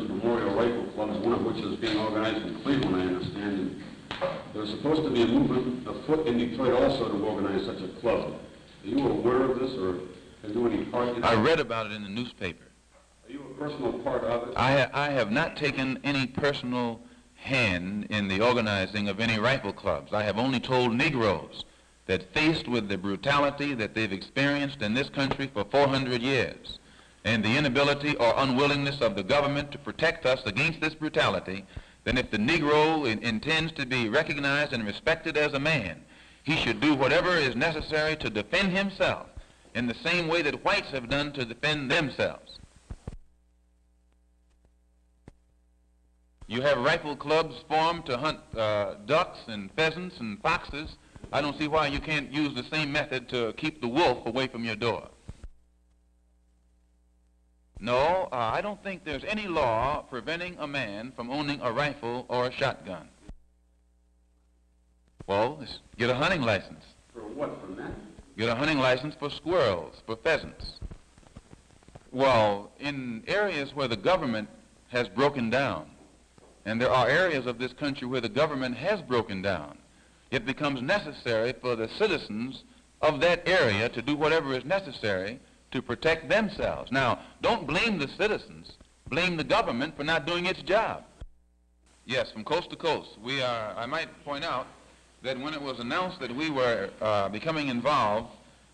Veterans Memorial Rifle Clubs, one of which is being organized in Cleveland, I understand. And there's supposed to be a movement afoot in Detroit also to organize such a club. Are you aware of this, or have you any part in it? I read about it in the newspaper. Are you a personal part of it? I have not taken any personal hand in the organizing of any rifle clubs. I have only told Negroes that faced with the brutality that they've experienced in this country for 400 years, and the inability or unwillingness of the government to protect us against this brutality, then if the Negro intends to be recognized and respected as a man, he should do whatever is necessary to defend himself in the same way that whites have done to defend themselves. You have rifle clubs formed to hunt ducks and pheasants and foxes. I don't see why you can't use the same method to keep the wolf away from your door. No, I don't think there's any law preventing a man from owning a rifle or a shotgun. Well, let's get a hunting license. For what, for men? Get a hunting license for squirrels, for pheasants. Well, in areas where the government has broken down, and there are areas of this country where the government has broken down, it becomes necessary for the citizens of that area to do whatever is necessary to protect themselves. Now, don't blame the citizens. Blame the government for not doing its job. Yes, from coast to coast. I might point out that when it was announced that we were becoming involved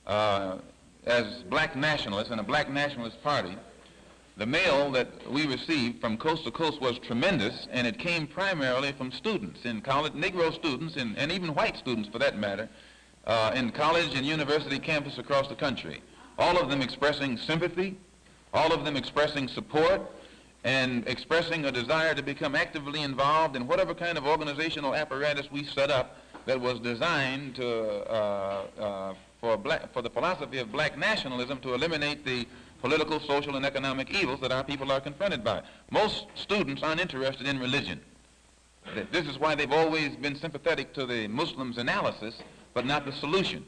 as black nationalists in a black nationalist party, the mail that we received from coast to coast was tremendous, and it came primarily from students in college, Negro students, and even white students for that matter, in college and university campus across the country. All of them expressing sympathy, all of them expressing support, and expressing a desire to become actively involved in whatever kind of organizational apparatus we set up that was designed to, for the philosophy of black nationalism to eliminate the political, social, and economic evils that our people are confronted by. Most students aren't interested in religion. This is why they've always been sympathetic to the Muslims' analysis, but not the solution,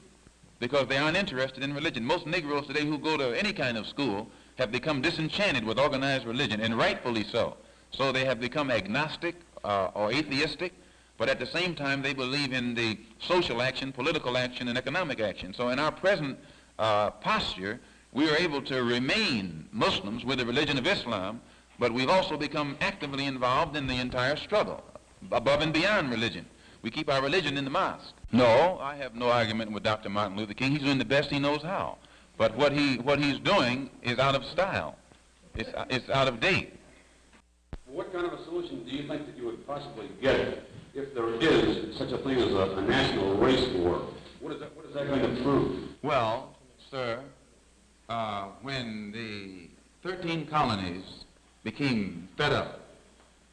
because they aren't interested in religion. Most Negroes today who go to any kind of school have become disenchanted with organized religion, and rightfully so. So they have become agnostic or atheistic, but at the same time they believe in the social action, political action, and economic action. So in our present posture, we are able to remain Muslims with the religion of Islam, but we've also become actively involved in the entire struggle, above and beyond religion. We keep our religion in the mosque. No, I have no argument with Dr. Martin Luther King. He's doing the best he knows how. But what he's doing is out of style. It's out of date. What kind of a solution do you think that you would possibly get if there is such a thing as a national race war? What is that going to prove? Well, sir, when the 13 colonies became fed up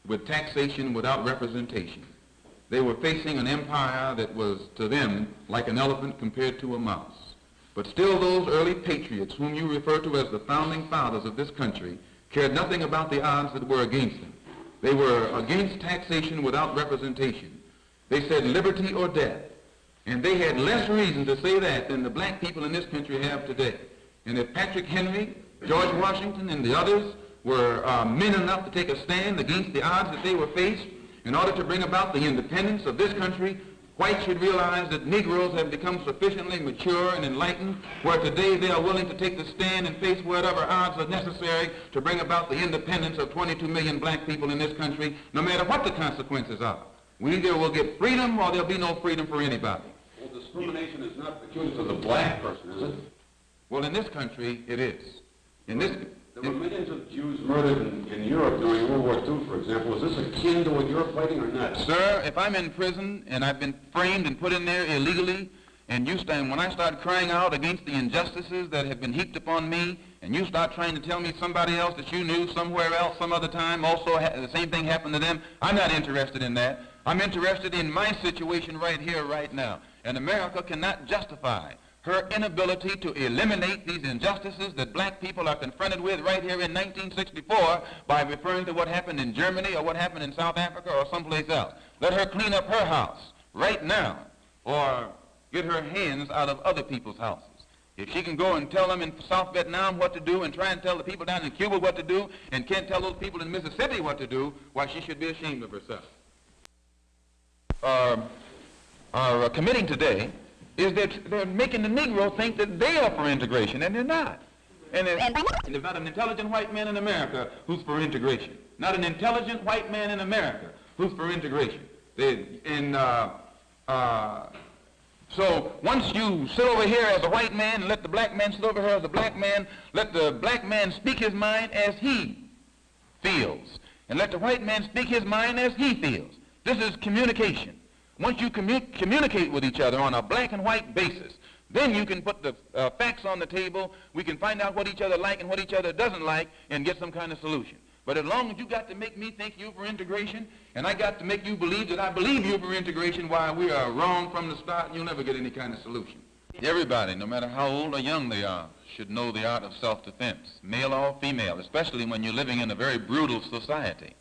with taxation without representation, they were facing an empire that was to them like an elephant compared to a mouse. But still those early patriots whom you refer to as the founding fathers of this country cared nothing about the odds that were against them. They were against taxation without representation. They said liberty or death. And they had less reason to say that than the black people in this country have today. And if Patrick Henry, George Washington, and the others were men enough to take a stand against the odds that they were faced in order to bring about the independence of this country, whites should realize that Negroes have become sufficiently mature and enlightened where today they are willing to take the stand and face whatever odds are necessary to bring about the independence of 22 million black people in this country, no matter what the consequences are. We either will get freedom or there'll be no freedom for anybody. Well, discrimination is not peculiar to the black person, is it? Well, in this country, it is. There were millions of Jews murdered in Europe during World War II, for example. Is this akin to what you're fighting or not? Sir, if I'm in prison and I've been framed and put in there illegally, and when I start crying out against the injustices that have been heaped upon me, and you start trying to tell me somebody else that you knew somewhere else, some other time, also the same thing happened to them, I'm not interested in that. I'm interested in my situation right here, right now. And America cannot justify her inability to eliminate these injustices that black people are confronted with right here in 1964 by referring to what happened in Germany or what happened in South Africa or someplace else. Let her clean up her house right now or get her hands out of other people's houses. If she can go and tell them in South Vietnam what to do and try and tell the people down in Cuba what to do and can't tell those people in Mississippi what to do, why, she should be ashamed of herself. Our committing today is that they're making the Negro think that they are for integration, and they're not. And there's not an intelligent white man in America who's for integration. Not an intelligent white man in America who's for integration. So once you sit over here as a white man and let the black man sit over here as a black man, let the black man speak his mind as he feels, and let the white man speak his mind as he feels. This is communication. Once you communicate with each other on a black and white basis, then you can put the facts on the table. We can find out what each other like and what each other doesn't like and get some kind of solution. But as long as you got to make me think you for integration, and I got to make you believe that I believe you for integration, why, we are wrong from the start, and you'll never get any kind of solution. Everybody, no matter how old or young they are, should know the art of self-defense, male or female, especially when you're living in a very brutal society.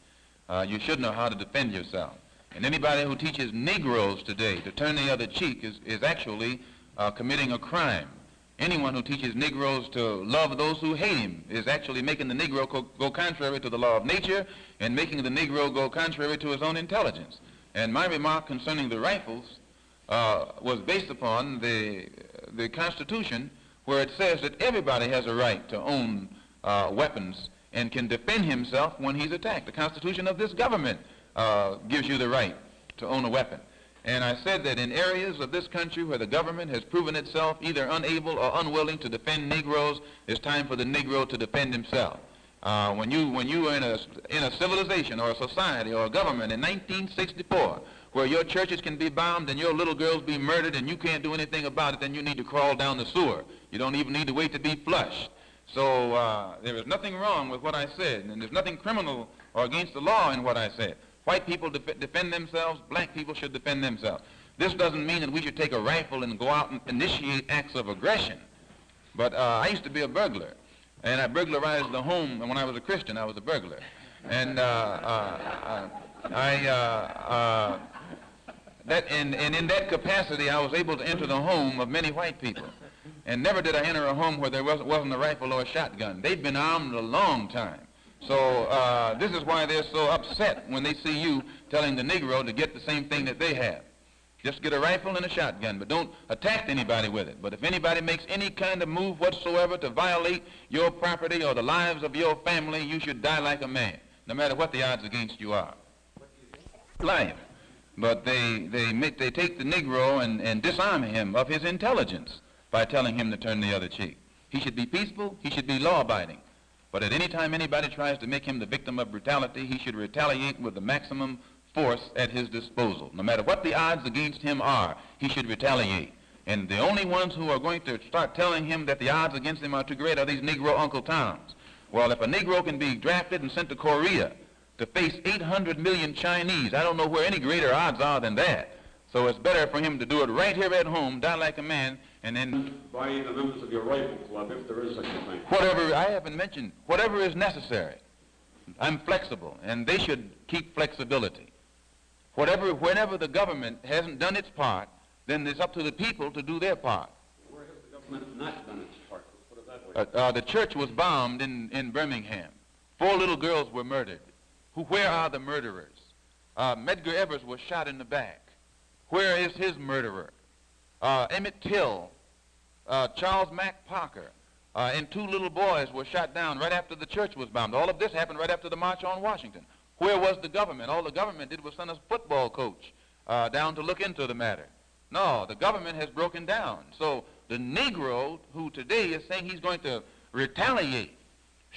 You should know how to defend yourself. And anybody who teaches Negroes today to turn the other cheek is actually committing a crime. Anyone who teaches Negroes to love those who hate him is actually making the Negro go contrary to the law of nature and making the Negro go contrary to his own intelligence. And my remark concerning the rifles was based upon the Constitution, where it says that everybody has a right to own weapons and can defend himself when he's attacked. The Constitution of this government gives you the right to own a weapon. And I said that in areas of this country where the government has proven itself either unable or unwilling to defend Negroes, it's time for the Negro to defend himself. When you are in a civilization or a society or a government in 1964 where your churches can be bombed and your little girls be murdered and you can't do anything about it, then you need to crawl down the sewer. You don't even need to wait to be flushed. So there is nothing wrong with what I said, and there's nothing criminal or against the law in what I said. White people defend themselves. Black people should defend themselves. This doesn't mean that we should take a rifle and go out and initiate acts of aggression. But I used to be a burglar, and I burglarized the home. And when I was a Christian, I was a burglar. And in that capacity, I was able to enter the home of many white people. And never did I enter a home where there wasn't a rifle or a shotgun. They've been armed a long time. So this is why they're so upset when they see you telling the Negro to get the same thing that they have. Just get a rifle and a shotgun, but don't attack anybody with it. But if anybody makes any kind of move whatsoever to violate your property or the lives of your family, you should die like a man, no matter what the odds against you are. Life. But they take the Negro and disarm him of his intelligence by telling him to turn the other cheek. He should be peaceful. He should be law-abiding. But at any time anybody tries to make him the victim of brutality, he should retaliate with the maximum force at his disposal. No matter what the odds against him are, he should retaliate. And the only ones who are going to start telling him that the odds against him are too great are these Negro Uncle Toms. Well, if a Negro can be drafted and sent to Korea to face 800 million Chinese, I don't know where any greater odds are than that. So it's better for him to do it right here at home, die like a man, and then... By the members of your rifle club, if there is such a thing. Whatever, I haven't mentioned, whatever is necessary. I'm flexible, and they should keep flexibility. Whenever the government hasn't done its part, then it's up to the people to do their part. Where has the government not done its part? Let's put it that way. The church was bombed in Birmingham. 4 little girls were murdered. Where are the murderers? Medgar Evers was shot in the back. Where is his murderer? Emmett Till, Charles Mack Parker, and 2 little boys were shot down right after the church was bombed. All of this happened right after the March on Washington. Where was the government? All the government did was send a football coach down to look into the matter. No, the government has broken down. So the Negro who today is saying he's going to retaliate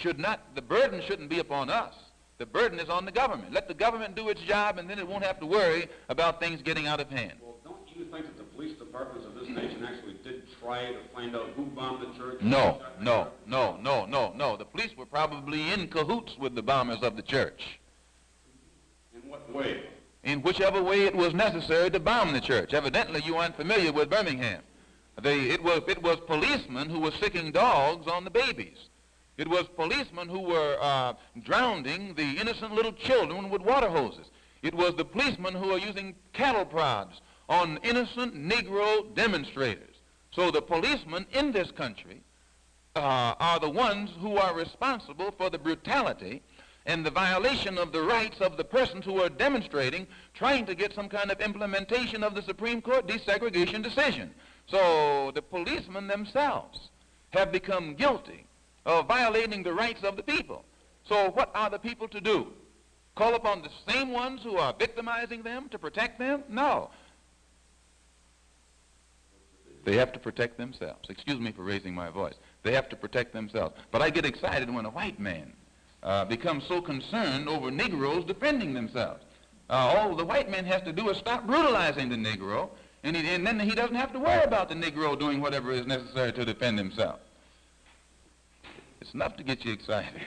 the burden shouldn't be upon us. The burden is on the government. Let the government do its job, and then it won't have to worry about things getting out of hand. Well, don't you think that the police departments of this nation actually did try to find out who bombed the church? No. The police were probably in cahoots with the bombers of the church. In what way? In whichever way it was necessary to bomb the church. Evidently, you aren't familiar with Birmingham. It was policemen who were sicking dogs on the babies. It was policemen who were drowning the innocent little children with water hoses. It was the policemen who were using cattle prods on innocent Negro demonstrators. So the policemen in this country are the ones who are responsible for the brutality and the violation of the rights of the persons who are demonstrating, trying to get some kind of implementation of the Supreme Court desegregation decision. So the policemen themselves have become guilty of violating the rights of the people. So what are the people to do? Call upon the same ones who are victimizing them to protect them? No. They have to protect themselves. Excuse me for raising my voice. They have to protect themselves. But I get excited when a white man becomes so concerned over Negroes defending themselves. All the white man has to do is stop brutalizing the Negro, and then he doesn't have to worry about the Negro doing whatever is necessary to defend himself. It's enough to get you excited.